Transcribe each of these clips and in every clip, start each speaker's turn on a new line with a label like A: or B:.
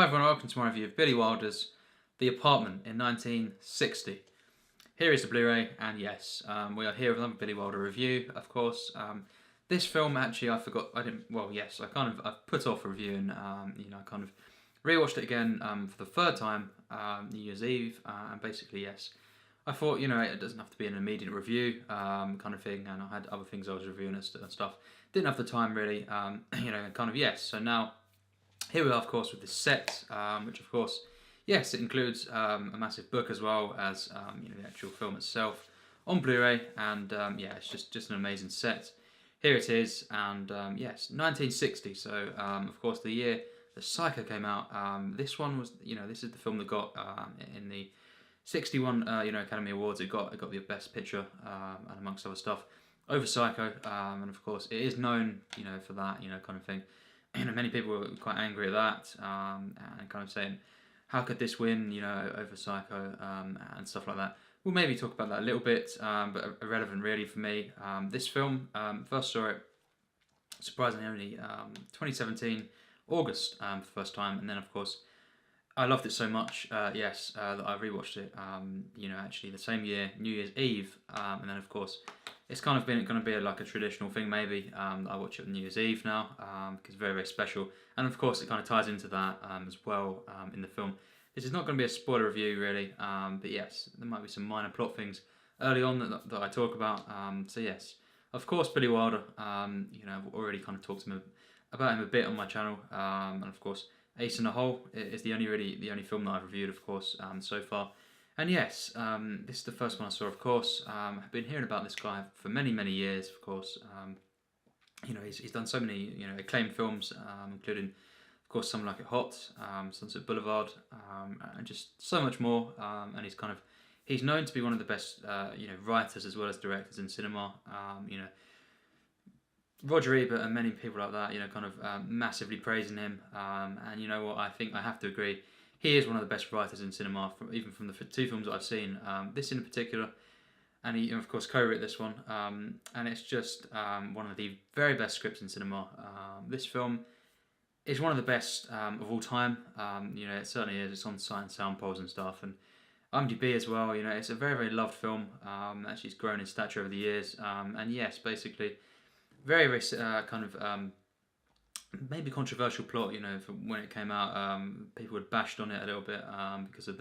A: Hi everyone, welcome to my review of Billy Wilder's The Apartment in 1960. Here is the Blu-ray, and yes, we are here with another Billy Wilder review, of course. This film, actually, I put off reviewing, I kind of rewatched it again for the third time, New Year's Eve, and basically, yes, I thought, it doesn't have to be an immediate review kind of thing, and I had other things I was reviewing and stuff. Didn't have the time, really, yes, so now here we are, of course, with this set, which, of course, yes, it includes a massive book as well as the actual film itself on Blu-ray, and it's just an amazing set. Here it is, and yes, 1960. So, of course, the year that Psycho came out. This one was, this is the film that got in the 61, Academy Awards. It got the Best Picture, and amongst other stuff, over Psycho, and of course, it is known, for that, kind of thing. Many people were quite angry at that, and kind of saying, how could this win, over Psycho, and stuff like that. We'll maybe talk about that a little bit, but irrelevant really for me. This film, first saw it, surprisingly, only 2017, August, for the first time, and then, of course, I loved it so much, that I rewatched it, actually the same year, New Year's Eve, and then, of course, it's kind of going to be like a traditional thing, maybe. I watch it on New Year's Eve now, because it's very, very special. And of course, it kind of ties into that as well in the film. This is not going to be a spoiler review, really, but yes, there might be some minor plot things early on that I talk about. So yes, of course, Billy Wilder. I've already kind of talked about him a bit on my channel, and of course, Ace in the Hole is the only film that I've reviewed, of course, so far. And yes, this is the first one I saw, of course. I've been hearing about this guy for many, many years, of course. He's done so many, acclaimed films, including, of course, Something Like It Hot, Sunset Boulevard, and just so much more. And he's known to be one of the best, writers as well as directors in cinema. Roger Ebert and many people like that, massively praising him. And you know what? I think I have to agree. He is one of the best writers in cinema, even from the two films that I've seen. This in particular, and he, of course, co-wrote this one. And it's just one of the very best scripts in cinema. This film is one of the best of all time. It certainly is. It's on Sight and Sound polls and stuff, and IMDb as well. It's a very, very loved film. Actually, it's grown in stature over the years. And yes, basically, very, very maybe controversial plot, for when it came out. People had bashed on it a little bit because of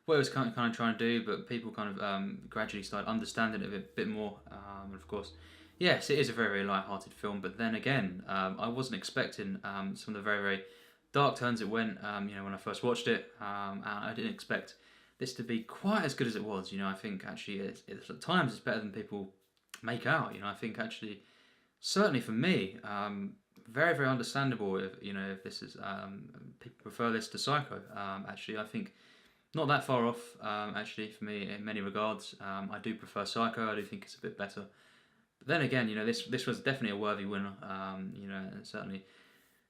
A: what it was kind of trying to do, but people kind of gradually started understanding it a bit more. And of course, yes, it is a very, very light-hearted film, but then again, I wasn't expecting some of the very, very dark turns it went, when I first watched it, and I didn't expect this to be quite as good as it was. I think actually it's at times it's better than people make out. I think actually, certainly for me, very, very understandable if this is people prefer this to Psycho. Actually, I think not that far off. Actually, for me, in many regards, I do prefer Psycho. I do think it's a bit better. But then again, this was definitely a worthy winner. It certainly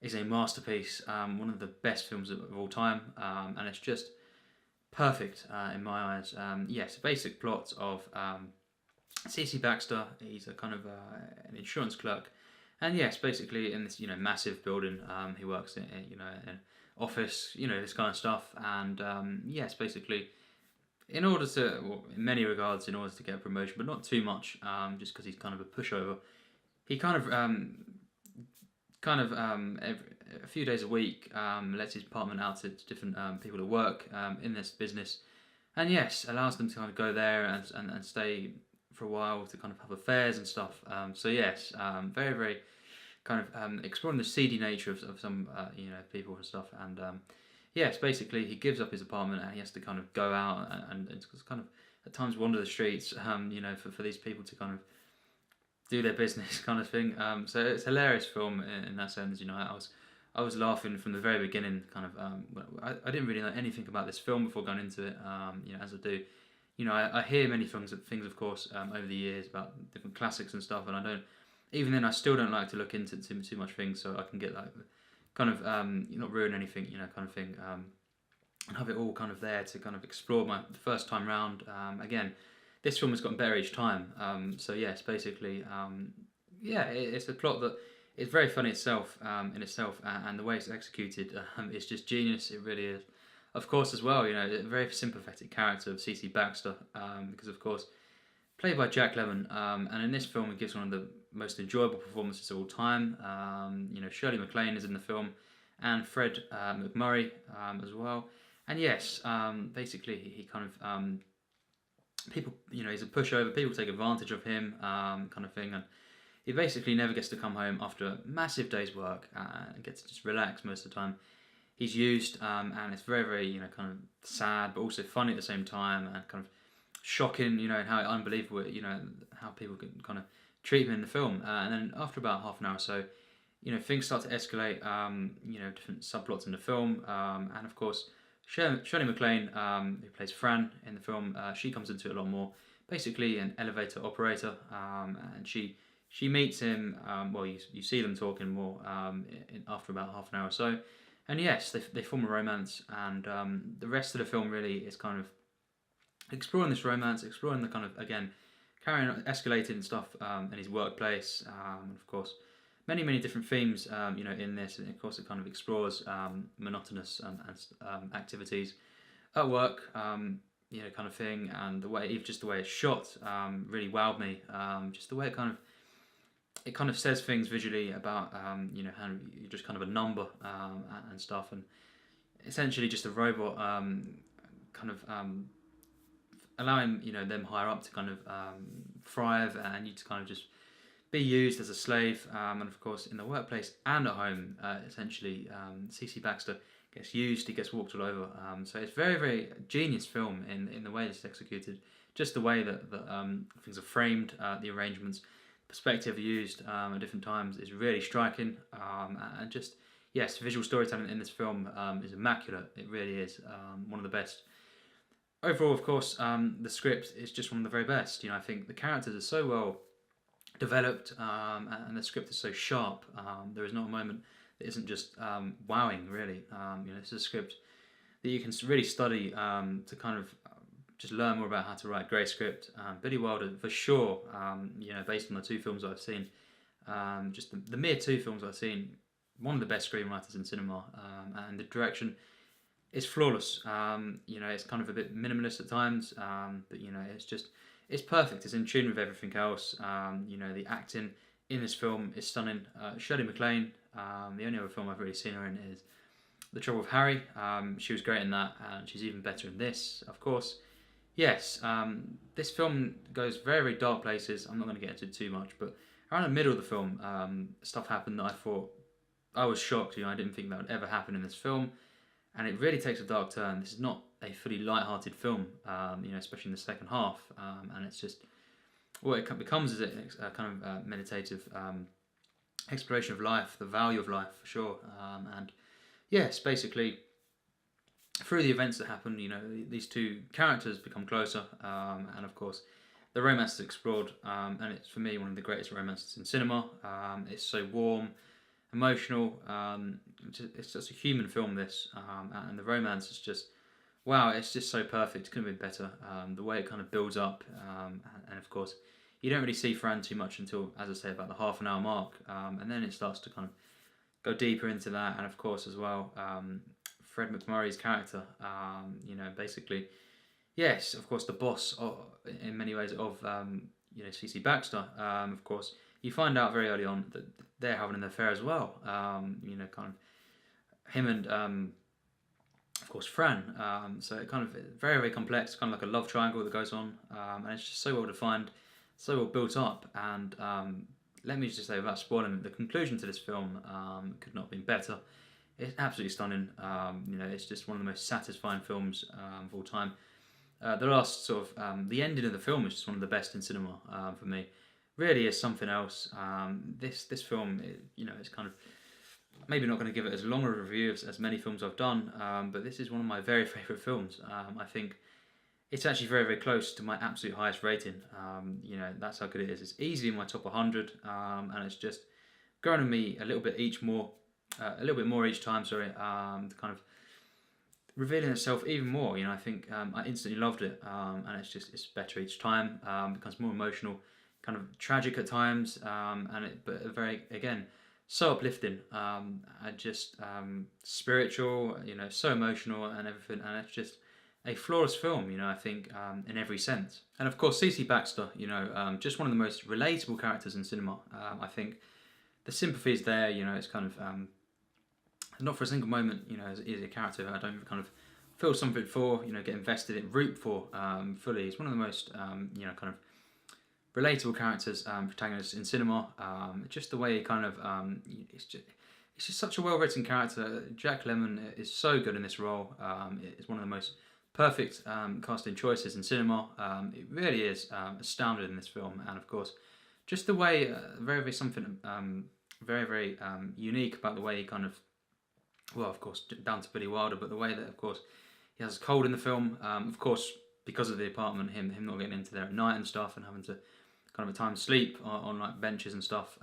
A: is a masterpiece. One of the best films of all time, and it's just perfect in my eyes. Yes, basic plot of C.C. Baxter. He's a kind of an insurance clerk. And yes, basically in this massive building, he works in an office, this kind of stuff. And yes, basically, in order to, in many regards, in order to get a promotion, but not too much, just because he's kind of a pushover, he a few days a week lets his apartment out to different people that work in this business, and yes, allows them to kind of go there and stay for a while to kind of have affairs and stuff. So yes, very, very kind of exploring the seedy nature of some people and stuff. And yes, basically he gives up his apartment and he has to kind of go out and it's kind of at times wander the streets, for these people to kind of do their business kind of thing. So it's a hilarious film in that sense. I was laughing from the very beginning. Kind of, I didn't really know anything about this film before going into it. As I do. I hear many things, of course, over the years about different classics and stuff, and I don't. Even then, I still don't like to look into too much things, so I can get like, kind of, not ruin anything, kind of thing, and have it all kind of there to kind of explore the first time round. Again, this film has gotten better each time. So yes, basically, it's a plot that it's very funny itself in itself, and the way it's executed is just genius. It really is. Of course, as well, a very sympathetic character of C.C. Baxter, because of course, played by Jack Lemmon, and in this film, he gives one of the most enjoyable performances of all time. Shirley MacLaine is in the film, and Fred MacMurray as well. And yes, basically, he kind of people, he's a pushover. People take advantage of him, kind of thing, and he basically never gets to come home after a massive day's work and gets to just relax most of the time. He's used, and it's very, very, kind of sad, but also funny at the same time, and kind of shocking, and how unbelievable, how people can kind of treat him in the film. And then after about half an hour or so, things start to escalate, different subplots in the film, and of course, Shirley MacLaine, who plays Fran in the film, she comes into it a lot more. Basically, an elevator operator, and she meets him. Well, you see them talking more after about half an hour or so, and yes, they form a romance. And the rest of the film really is kind of exploring this romance, exploring the kind of, again, carrying on, escalating stuff in his workplace, and of course, many different themes, in this, and of course it kind of explores monotonous activities at work, kind of thing, and the way, even just the way it's shot, really wowed me. Just the way it kind of says things visually about, how you're just kind of a number and stuff, and essentially just a robot, kind of allowing them higher up to kind of thrive, and you to kind of just be used as a slave, and of course in the workplace and at home, essentially, C.C. Baxter gets used, he gets walked all over, so it's very, very genius film in the way it's executed, just the way that things are framed, the arrangements, perspective used at different times is really striking, and just, yes, visual storytelling in this film is immaculate. It really is one of the best. Overall, of course, the script is just one of the very best. I think the characters are so well developed, and the script is so sharp. There is not a moment that isn't just wowing, really. This is a script that you can really study to kind of just learn more about how to write a great script. Billy Wilder, for sure, based on the two films I've seen, just the mere two films I've seen, one of the best screenwriters in cinema, and the direction is flawless. It's kind of a bit minimalist at times, but it's perfect. It's in tune with everything else. The acting in this film is stunning. Shirley MacLaine, the only other film I've really seen her in is The Trouble with Harry. She was great in that, and she's even better in this, of course. Yes, this film goes very, very dark places. I'm not going to get into it too much, but around the middle of the film, stuff happened that I thought, I was shocked. I didn't think that would ever happen in this film, and it really takes a dark turn. This is not a fully light-hearted film, especially in the second half, and it's just what it becomes is a kind of meditative exploration of life, the value of life, for sure, and yes, basically, through the events that happen, these two characters become closer, and of course, the romance is explored, and it's, for me, one of the greatest romances in cinema. It's so warm, emotional, it's just a human film, this, and the romance is just, wow, it's just so perfect. It couldn't have been better. The way it kind of builds up, and of course, you don't really see Fran too much until, as I say, about the half an hour mark, and then it starts to kind of go deeper into that, and of course, as well, Fred MacMurray's character, basically, yes, of course, the boss, in many ways, of, C.C. Baxter, of course, you find out very early on that they're having an affair as well, kind of, him and, of course, Fran, so it kind of, very, very complex, kind of like a love triangle that goes on, and it's just so well defined, so well built up, and let me just say, without spoiling, the conclusion to this film could not have been better. It's absolutely stunning. It's just one of the most satisfying films of all time. The last sort of the ending of the film is just one of the best in cinema for me. Really is something else. This film, it's kind of maybe not going to give it as long a review as many films I've done, but this is one of my very favourite films. I think it's actually very, very close to my absolute highest rating. That's how good it is. It's easily in my top 100, and it's just growing on me a little bit more each time. Sorry, to kind of revealing itself even more. I think I instantly loved it, and it's better each time. Becomes more emotional, kind of tragic at times, but very, again, so uplifting, and just spiritual, so emotional and everything, and it's just a flawless film, I think, in every sense. And of course, CC Baxter, just one of the most relatable characters in cinema. I think the sympathy is there, it's kind of, not for a single moment, is a character I don't kind of feel something for, get invested in, root for fully. He's one of the most, kind of relatable characters, protagonists in cinema. Just the way he kind of, it's just such a well-written character. Jack Lemmon is so good in this role. It's one of the most perfect casting choices in cinema. It really is astounding in this film, and of course, just the way, very, very something very, very unique about the way he kind of, well, of course, down to Billy Wilder, but the way that, of course, he has a cold in the film. Of course, because of the apartment, him not getting into there at night and stuff, and having to kind of a time to sleep on like benches and stuff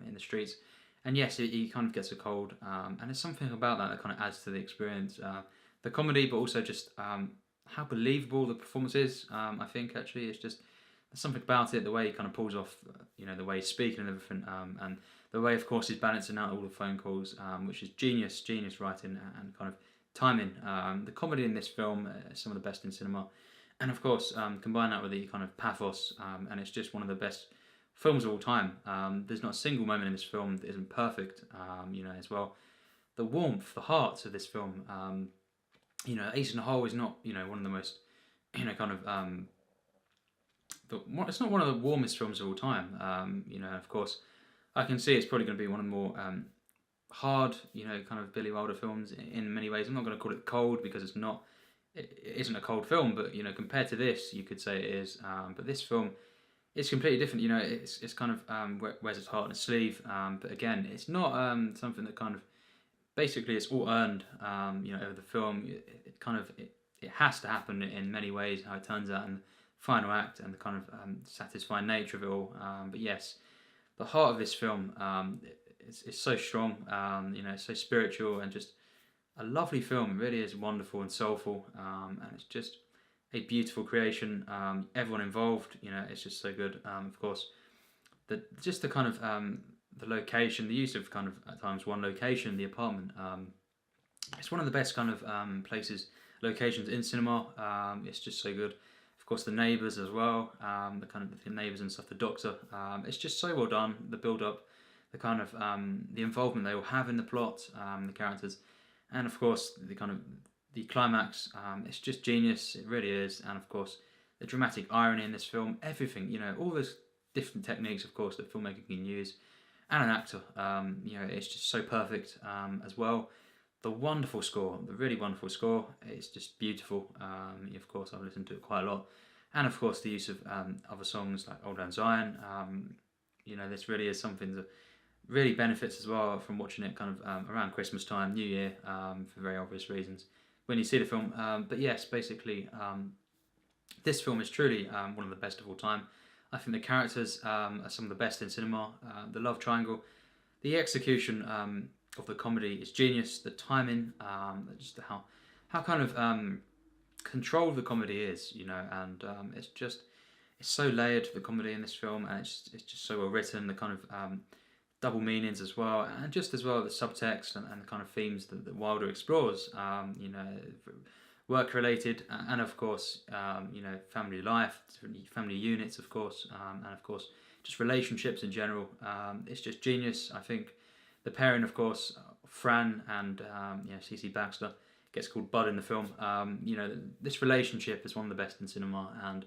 A: in the streets. And yes, he kind of gets a cold, and there's something about that kind of adds to the experience, the comedy, but also just how believable the performance is. I think actually it's just there's something about it, the way he kind of pulls off, the way he's speaking and everything, and the way, of course, he's balancing out all the phone calls, which is genius writing and kind of timing. The comedy in this film is some of the best in cinema. And of course, combine that with the kind of pathos, and it's just one of the best films of all time. There's not a single moment in this film that isn't perfect, as well. The warmth, the heart of this film, Ace in the Hole is not, one of the most, kind of, it's not one of the warmest films of all time. Of course, I can see it's probably going to be one of the more hard, kind of Billy Wilder films in many ways. I'm not going to call it cold because it's not. It isn't a cold film, but compared to this, you could say it is. But this film, it's completely different. It's kind of wears its heart on its sleeve. But again, it's not something that kind of basically it's all earned. Over the film, it kind of it has to happen in many ways. How it turns out in the final act and the kind of satisfying nature of it all. But yes, the heart of this film is so strong. It's so spiritual and just a lovely film. It really is wonderful and soulful, and it's just a beautiful creation. Everyone involved, it's just so good. Of course, the kind of the location, the use of kind of at times one location, the apartment. It's one of the best kind of locations in cinema. It's just so good. Of course, the neighbours as well. The kind of the neighbours and stuff. The doctor. It's just so well done. The build up, the kind of the involvement they all have in the plot, the characters. And of course, the kind of the climax, it's just genius. It really is. And of course, the dramatic irony in this film, everything, all those different techniques, of course, that filmmaker can use, and an actor, it's just so perfect as well. The wonderful score, the really wonderful score, it's just beautiful. Of course, I've listened to it quite a lot. And of course, the use of other songs like Old Lang Syne. This really is something that really benefits as well from watching it kind of around Christmas time, New Year, for very obvious reasons when you see the film. But yes, basically, this film is truly one of the best of all time. I think the characters are some of the best in cinema. The love triangle, the execution of the comedy is genius. The timing, just how kind of controlled the comedy is, and it's so layered, the comedy in this film, and it's just so well written. The kind of double meanings as well, and just as well the subtext and the kind of themes that Wilder explores, work related, and of course, family life, family units, of course, and of course, just relationships in general. It's just genius. I think the pairing, of course, Fran and CC Baxter gets called Bud in the film. This relationship is one of the best in cinema, and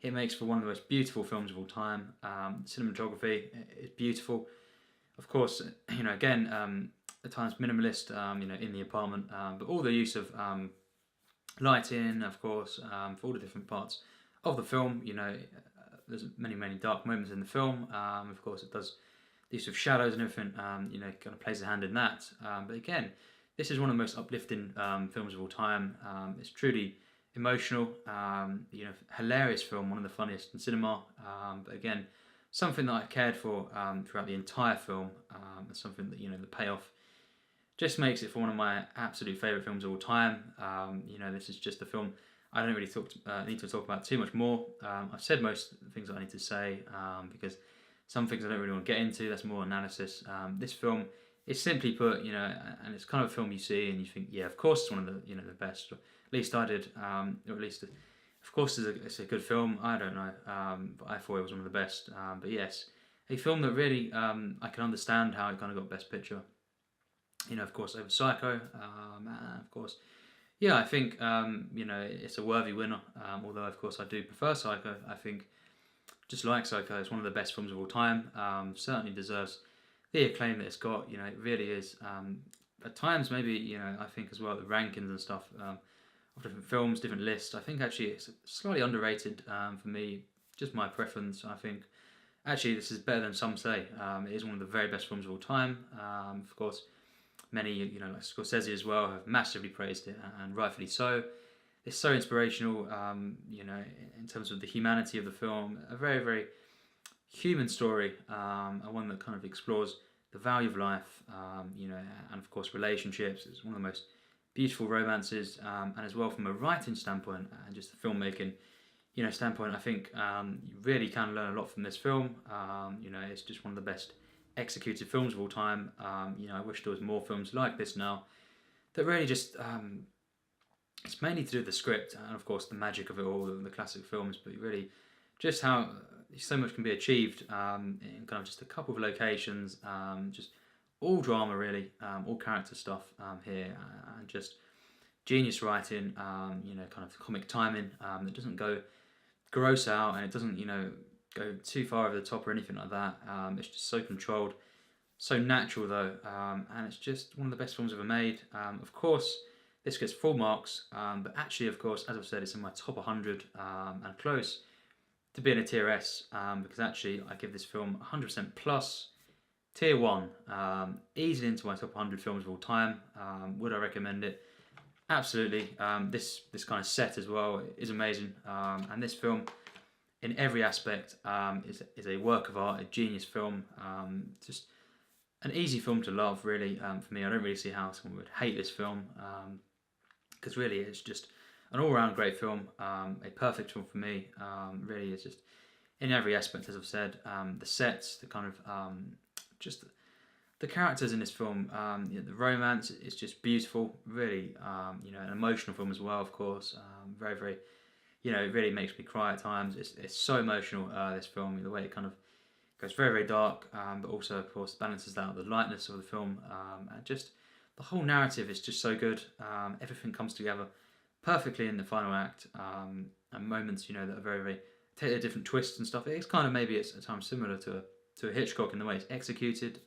A: it makes for one of the most beautiful films of all time. Cinematography is beautiful. Of course, again, at times minimalist, in the apartment, but all the use of lighting, of course, for all the different parts of the film. There's many, many dark moments in the film. Of course, it does the use of shadows and everything, kind of plays a hand in that. But again, this is one of the most uplifting films of all time. It's truly emotional, hilarious film, one of the funniest in cinema. But again, something that I cared for throughout the entire film, and something that, the payoff just makes it for one of my absolute favourite films of all time. This is just a film I don't really need to talk about too much more. I've said most of the things that I need to say, because some things I don't really want to get into. That's more analysis. This film is simply put, you know, and it's kind of a film you see and you think, yeah, of course it's one of the, you know, the best. Or at least I did, or at least, of course, it's a good film. I don't know, but I thought it was one of the best. But yes, a film that really I can understand how it kind of got Best Picture. You know, of course, over Psycho, and of course, yeah, I think you know, it's a worthy winner. Although of course I do prefer Psycho. I think, just like Psycho, it's one of the best films of all time. Certainly deserves the acclaim that it's got. You know, it really is. At times, maybe, you know, I think as well the rankings and stuff of different films, different lists. I think actually it's slightly underrated for me. Just my preference. I think actually this is better than some say. It is one of the very best films of all time. Of course, many, you know, like Scorsese as well, have massively praised it, and rightfully so. It's so inspirational, you know, in terms of the humanity of the film. A very, very human story, and one that kind of explores the value of life, you know, and of course relationships. It's one of the most beautiful romances, and as well from a writing standpoint and just the filmmaking, you know, standpoint. I think you really can learn a lot from this film. You know, it's just one of the best executed films of all time. You know, I wish there was more films like this now that really just it's mainly to do with the script and of course the magic of it all, the classic films, but really just how so much can be achieved in kind of just a couple of locations, just all drama really, all character stuff here, and just genius writing, you know, kind of comic timing that doesn't go gross out, and it doesn't, you know, go too far over the top or anything like that. It's just so controlled, so natural though, and it's just one of the best films ever made. Of course, this gets full marks, but actually, of course, as I've said, it's in my top 100 and close to being a tier S, because actually I give this film 100% plus, tier 1, easily into my top 100 films of all time. Would I recommend it? Absolutely. This kind of set as well is amazing, and this film, in every aspect, is a work of art, a genius film. Just an easy film to love, really. For me, I don't really see how someone would hate this film, because really it's just an all-round great film, a perfect film for me. Really, it's just in every aspect, as I've said. The sets, the kind of just the characters in this film, you know, the romance is just beautiful. Really, you know, an emotional film as well, of course. Very, very, you know, it really makes me cry at times. It's so emotional, this film, the way it kind of goes very, very dark, but also, of course, balances out the lightness of the film, and just the whole narrative is just so good. Everything comes together perfectly in the final act, and moments, you know, that are very, very take a different twists and stuff. It's kind of maybe it's at times similar to a Hitchcock in the way it's executed.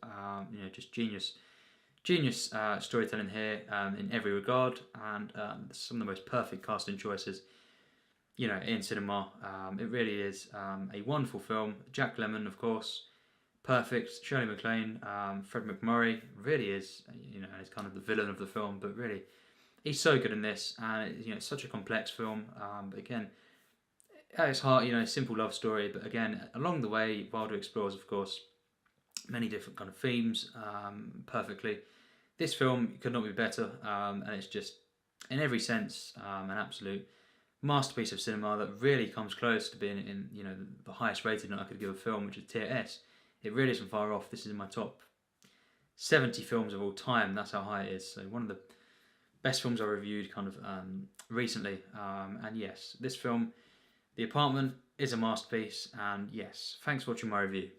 A: You know, just genius storytelling here in every regard, and some of the most perfect casting choices, you know, in cinema. It really is a wonderful film. Jack Lemmon, of course, perfect. Shirley MacLaine, Fred MacMurray really is, you know, he's kind of the villain of the film, but really he's so good in this, and you know, it's such a complex film. But again, at its heart, you know, a simple love story. But again, along the way, Wilder explores, of course, many different kind of themes perfectly. This film could not be better, and it's just in every sense an absolute masterpiece of cinema that really comes close to being in, you know, the highest rating that I could give a film, which is tier S. It really isn't far off. This is in my top 70 films of all time. That's how high it is. So one of the best films I reviewed kind of recently. And yes, this film, The Apartment, is a masterpiece. And yes, thanks for watching my review.